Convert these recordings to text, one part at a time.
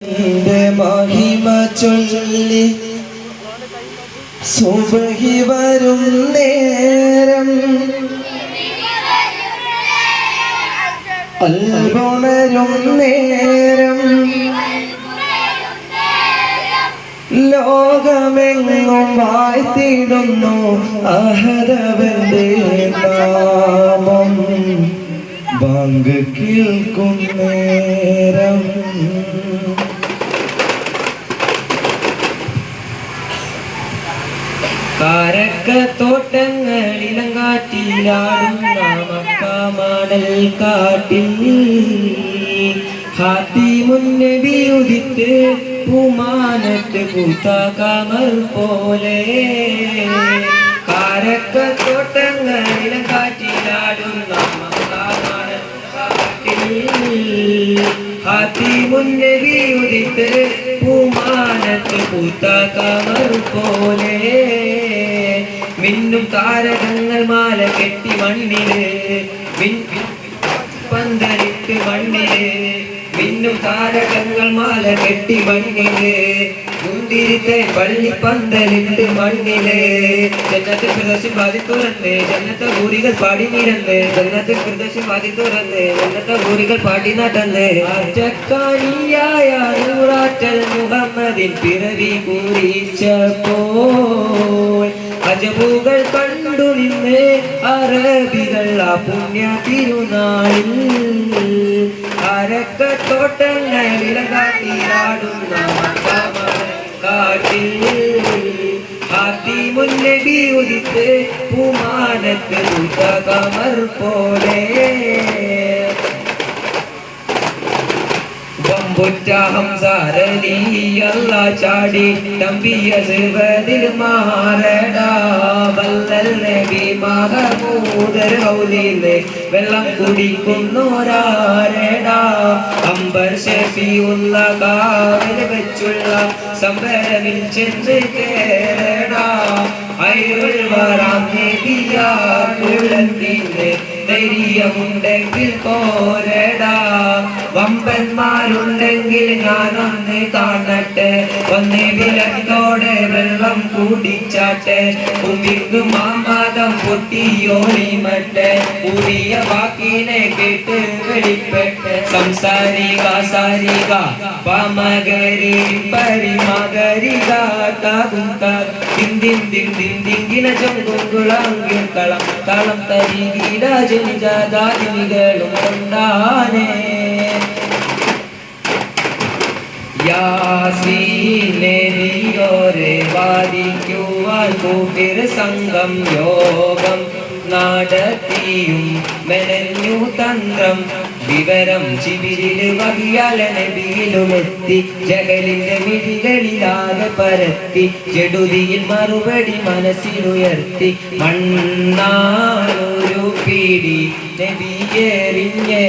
മഹിമ ചൊല്ലി സുബഹി വരും നേരം അൽബുണരും നേരം ലോകമെങ്ങും വാഴ്ത്തിടുന്നു അഹദവന്റെ നാമം ബാങ്ക് കേൾക്കും നേരം കാരക്കത്തോട്ടങ്ങളിലങ്കാറ്റിലാടുന്ന മക്കാമണൽ കാട്ടിൽ ഹാത്തിമുന്നബി ഉദിത്ത് പൂമാനത്ത് പൂത്ത കമർ പോലെ കാരക്കത്തോട്ടങ്ങളിലങ്കാറ്റിലാടുന്ന മക്കാമണൽ കാട്ടിൽ ഹാത്തിമുന്നബി ഉദിത്ത് പൂമാനത്ത് പൂത്ത കമർ പോലെ മിന്നും താരകങ്ങൾ മാല കെട്ടി മണ്ണില് പന്തലിട്ട് മണ്ണില് മിന്നും താരകങ്ങൾ മാല കെട്ടി മണ്ണില് മുന്തിരിത്തെ പള്ളി പന്തലിട്ട് മണ്ണില് ജന്നത്തിൽ പ്രദർശനം വാതി തുറന്ന് ജന്നത്തെ ഊരികൾ പാടി നിരന്ന് ജന്നത്തിൽ പ്രദർശനം വാതി തുറന്ന് ജന്നത്തെ ഊരികൾ പാടി നടന്ന് ആറ്റക്കാനിയായ നൂറാറ്റൽ മുഹമ്മദിൻ പിറവി കുറിച്ചപ്പോൾ അജബുകൾ കണ്ടു നിന്ന് അറബികൾ ആ പുണ്യ തിരുനാളിൽ അരക്കത്തോട്ടങ്ങളിലാടുന്ന കാട്ടിൽ ഹാത്തിമുന്നബി ഉദിത്ത് പൂമാനത്ത് പൂത്ത കമർ പോലെ ഹംസാരലിയല്ലാ ചാടി തമ്പിയ സിർവതിൽ മാറടാ വല്ലൽ നബി മഹമൂദർ ഹൗലിലെ വെള്ളം കുടിക്കുന്നോരാരടാ അംബർ ഷഫീഉള്ള കാവിൽ വെച്ചുള്ള സംബരമിൽ ചെന്ന് കേറടാ ഐറുൽ വറാം നബിയാകുള്ളതിന്റെ ധൈര്യമുണ്ടെങ്കിൽ പോരടാ വമ്പന്മാരുണ്ടെങ്കിൽ ഞാനൊന്ന് കാണട്ടെ ഒന്ന് വിലക്കോടെ വെള്ളം കുടിച്ചാട്ടെ കുമ്പിക്ക് മാമാതം പൊട്ടിയോളിമട്ടെ പുതിയ വാക്കിനെ കേട്ട് വെളിപ്പെട്ട് സംസാരിക സാരിക പമകരി പരിമകരിക തിന്തിങ്കിന ചൊങ്കുളാങ്കിർക്കളം തളം തരികിട ജനിജാതികളും കൊണ്ടാനേ യാസീനേരിയോരെ വാദിക്കുവാൻ കൂട്ടിർ സംഘം യോഗം നടത്തിയും മെനഞ്ഞു തന്ത്രം വിവരം ചിബിരിൽ വകിയാല നബിയിലുമെത്തി ജഗലിന്റെ മിഴികളിലാകെ പരത്തി ചെടുതിയിൽ മറുപടി മനസ്സിലുയർത്തി മണ്ണാനൊരു പീടി നബിയെറിഞ്ഞേ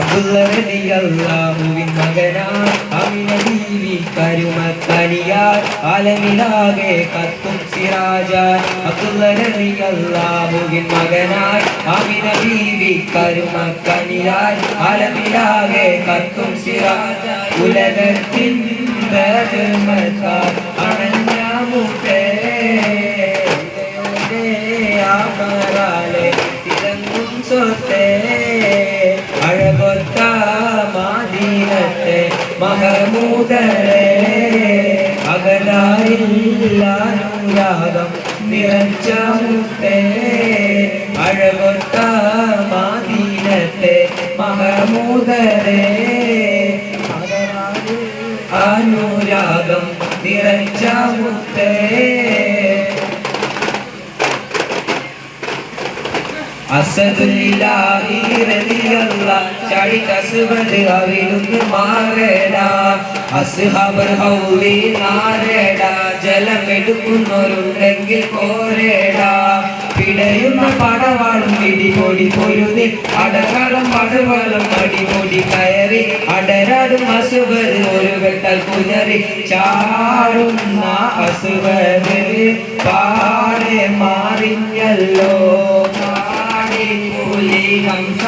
അബ്ദുല്ലഹുവിൻ മകനായി അമിന ബീവി കരുമക്കനിയാൽ ആലമിലാകെ കത്തും സിറാജാൻ അബ്ദുല്ലഹുവിൻ മകനായി അമിന ബീവി കരുമക്കനിയാൽ ആലമിലാകെ കത്തും സിറാജാൻ ഉലകത്തിൻ ബഹമത്താൽ അണഞ്ഞ മുട്ടേ ആമറാലെ തിരങ്ങും സ്വത്തേ അഴകൊത്ത മാദീനത്തെ മഹമൂദരെ അകലാരില്ലാനുരാഗം നിറച്ച മുത്തേ അഴകൊത്ത മാദീനത്തെ മഹമൂദരെ അനുരാഗം നിറച്ച മുത്തേ അസദുലില്ലാഹി റളിയല്ലാഹ് ചാടി കസ്ബദ് അവിടുന്ന് മാറേടാ അസ്ഹാബർ ഹൗലി നാരേടാ ജലമെടുക്കുന്നവരുണ്ടെങ്കിൽ പോരേടാ പിടയുന്ന പടവാളും പിടിപൊടി പൊരുതി അടകാളം പടവാളും അടിപൊടി കയറി അടരാടും അസുബദ് ഒരു വെട്ടൽ കുഞ്ഞറി ചാടുന്ന അസുബദ് പാടെ മാറിഞ്ഞല്ലോ ഹംസ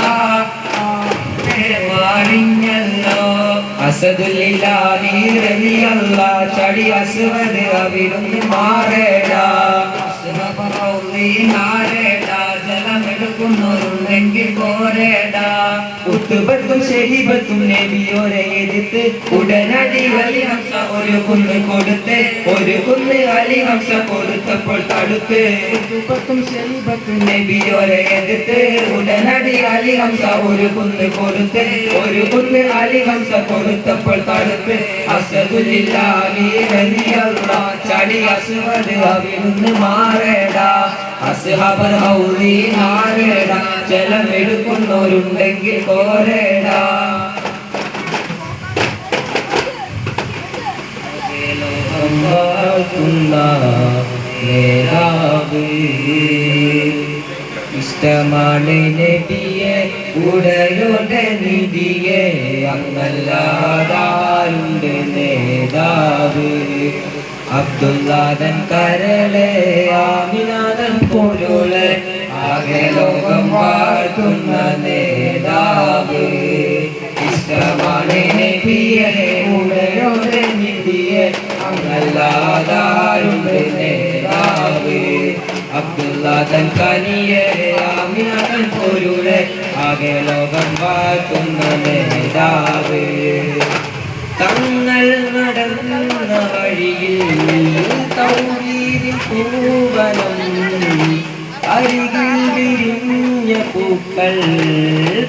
മാറിഞ്ഞല്ലോ അസദുലില്ലാഹി റളിയല്ലാഹ് ചടി അസ്വദ് അവിടുന്ന് മാറേടാ നാരേടാ ജലമെടുക്കുന്നവരുണ്ടെങ്കിൽ പോരേടാ ഉത്തുബത്തും ഷഹീബത്തും നബിയോരെ എതിർത്ത് ഉടനടി അലി ഹംസ ഒരു കുന്ന് കൊടുത്ത് ഒരു കുന്ന് അലി ഹംസ കൊടുത്തപ്പോൾ തടുത്ത് ഉത്തുബത്തും ഷഹീബത്തും നബിയോരെ എതിർത്ത് ഉടനടി അലി ഹംസ ഒരു കുന്ന് കൊടുത്ത് ഒരു കുന്ന് അലി ഹംസ കൊടുത്തപ്പോൾ തടുത്ത് അസദുലില്ലാഹി റളിയല്ലാഹ് ചടി അസ്വദ് അവിടുന്ന് മാറേടാ അസ്ഹാബൽ ഹൗദി നാരേടാ ജലമെടുക്കുന്നവരുണ്ടെങ്കിൽ കോരേടാ ഇഷ്ടമാണ് നബിയെ ഉടയോടെ നിധിയെ അങ്ങല്ലാതാരുണ്ട് നേതാവ് അബ്ദുല്ലാദൻ കരളെ ആമിനാദൻ പൊരുളെ ആകെ ലോകം വാഴ്ത്തുന്ന നേതാവ് ഇഷ്ടമാണ് നബിയെ ഉടയോടെ നിധിയെ അങ്ങല്ലാതാരുണ്ട് നേതാവ് അബ്ദുല്ലാദൻ കനിയെ ആമിനാദൻ പൊരുളെ ആകെ ലോകം വാഴ്ത്തുന്ന നേതാവ് തങ്ങൾ നടന്ന വഴിയിൽ തൗഹീദിൻ പൂവനം അരികിൽ വിരിഞ്ഞ പൂക്കൾ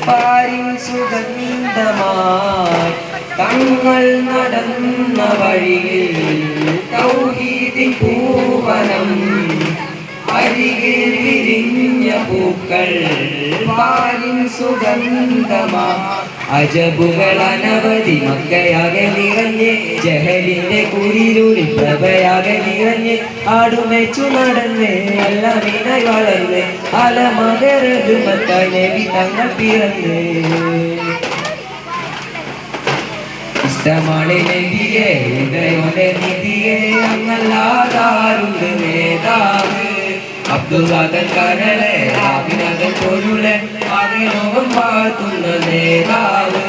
പാരിൻ സുഗന്ധമായി തങ്ങൾ നടന്ന വഴിയിൽ തൗഹീദിൻ പൂവനം അരികിൽ വിരിഞ്ഞ പൂക്കൾ പാരിൻ സുഗന്ധമായി അജബുകൾ അനവധി മക്കയാകെ നിറഞ്ഞ് ജഹലിന്റെ കുരിരുളിൽ പ്രഭയാകെ നിറഞ്ഞ് ആടുമേച്ചു നടന്ന് അല്ലമീനായി വളർന്ന് അലമകരതുമത്തായി നബി തങ്ങൾ പിറന്ന് ഇഷ്ടമാണ് നബിയെ ഉദയോടെ നിധിയെ അങ്ങല്ലാതാരുണ്ട് നേതാവ് അബ്ദുല്ലാദൻ കരളെ ആമിനാദൻ പൊരുളെ ആകെ ലോകം വാഴ്ത്തുന്ന നേതാവ്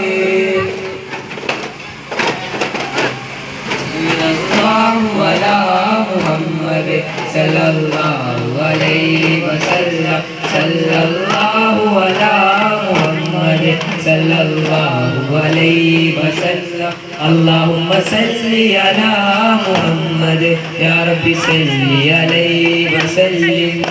മുഹമ്മദ് സല്ലല്ലാഹു അലൈഹി വസല്ലം സല്ലല്ലാഹു അലാ മുഹമ്മദ് സല്ലല്ലാഹു അലൈഹി വസല്ലം اللهم صل على محمد يا رب صل عليه وسلم